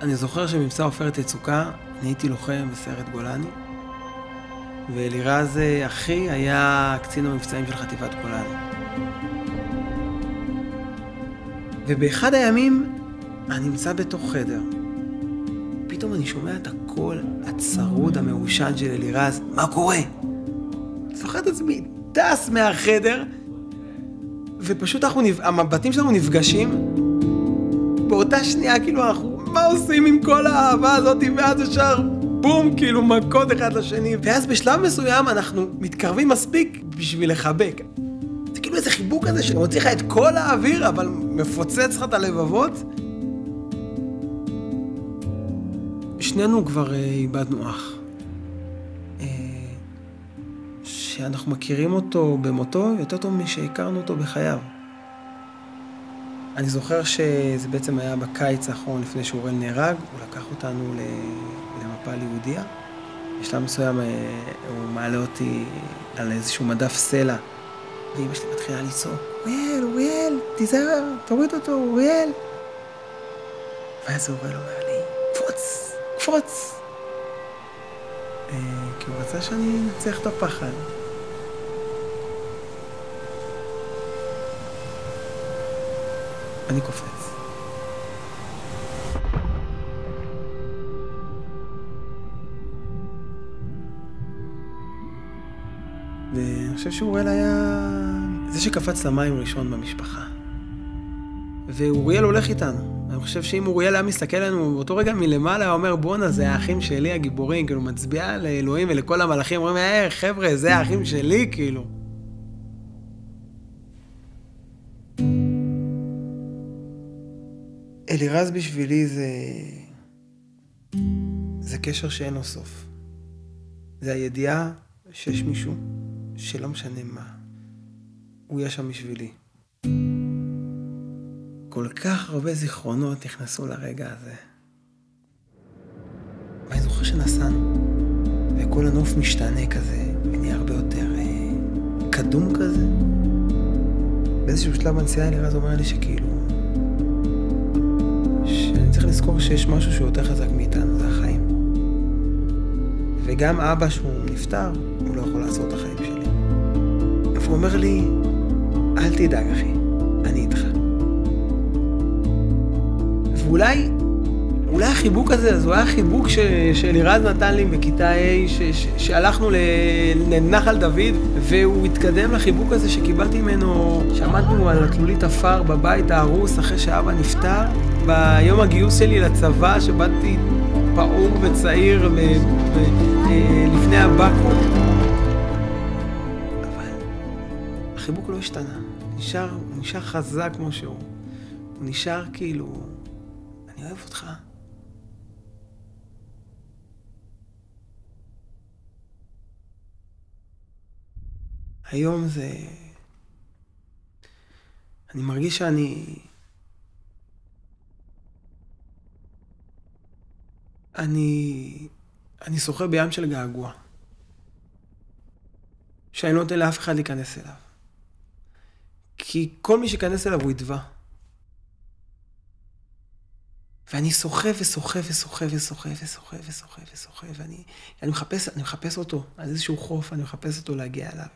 אני זוכר שמבצע עופרת יצוקה, אני הייתי לוחם בסיירת גולני, ואלירז אחי היה קצין המבצעים של חטיבת גולני. ובאחד הימים אני נמצא בתוך חדר. פתאום אני שומע את הקול הצרוד המעושן של אלירז. מה קורה? אני זוכר את עצמי, טס מהחדר, ופשוט המבטים שלנו נפגשים. באותה שנייה, כאילו, מה עושים עם כל האהבה הזאת, ואז ישר בום, כאילו, מכות אחד לשני. ואז בשלב מסוים אנחנו מתקרבים מספיק בשביל לחבק. זה כאילו איזה חיבוק כזה שמוציא לך את כל האוויר, אבל מפוצץ לך את הלבבות. שנינו כבר איבדנו אח. שאנחנו מכירים אותו במותו יותר טוב משהכרנו אותו בחייו. אני זוכר שזה בעצם היה בקיץ האחרון לפני שאוראל נהרג, הוא לקח אותנו למפל יהודיה. בשלב מסוים הוא מעלה אותי על איזשהו מדף סלע, ואמא שלי מתחילה לצעוק, אוריאל, תיזהר, תוריד אותו, אוריאל. ואז אוראל אומר לי, קפוץ. כי הוא רצה שאני נצח את הפחד. אני קופץ. ואני חושב שאוריאל היה זה שקפץ למים ראשון במשפחה. ואוריאל הולך איתנו. אני חושב שאם אוריאל היה מסתכל עלינו באותו רגע מלמעלה, הוא אומר, בונה, זה האחים שלי הגיבורים, כאילו מצביע לאלוהים ולכל המלאכים, אומרים, חבר'ה, זה האחים שלי, כאילו. אלירז בשבילי זה קשר שאין לו סוף. זה הידיעה שיש מישהו שלא משנה מה. הוא יהיה שם בשבילי. כל כך הרבה זיכרונות נכנסו לרגע הזה. ואני זוכר שנסענו, וכל הנוף משתנה כזה, ונהיה הרבה יותר קדום כזה. באיזשהו שלב הנסיעה אלירז אומר לי שכאילו, שאני צריך לזכור שיש משהו שהוא יותר חזק מאיתנו, זה החיים. וגם אבא שהוא נפטר, הוא לא יכול לעשות את החיים שלי. והוא אומר לי, אל תדאג אחי, אני איתך. ואולי החיבוק הזה, הוא היה חיבוק שאלירז נתן לי בכיתה A, שהלכנו לנחל דוד, והוא התקדם לחיבוק הזה שקיבלתי ממנו, שעמדנו על התלולית אפר בבית ההרוס אחרי שאבא נפטר, ביום הגיוס שלי לצבא, שבאתי פעור וצעיר לפני הבקו"ם. אבל החיבוק לא השתנה, הוא נשאר חזק כמו שהוא. הוא נשאר כאילו, אני אוהב אותך. היום אני מרגיש שאני שוחה בים של געגוע. שאני לא נותן לאף אחד להיכנס אליו. כי כל מי שיכנס אליו הוא ידווה. ואני שוחה ואני מחפש אותו על איזשהו חוף, אני מחפש אותו להגיע אליו.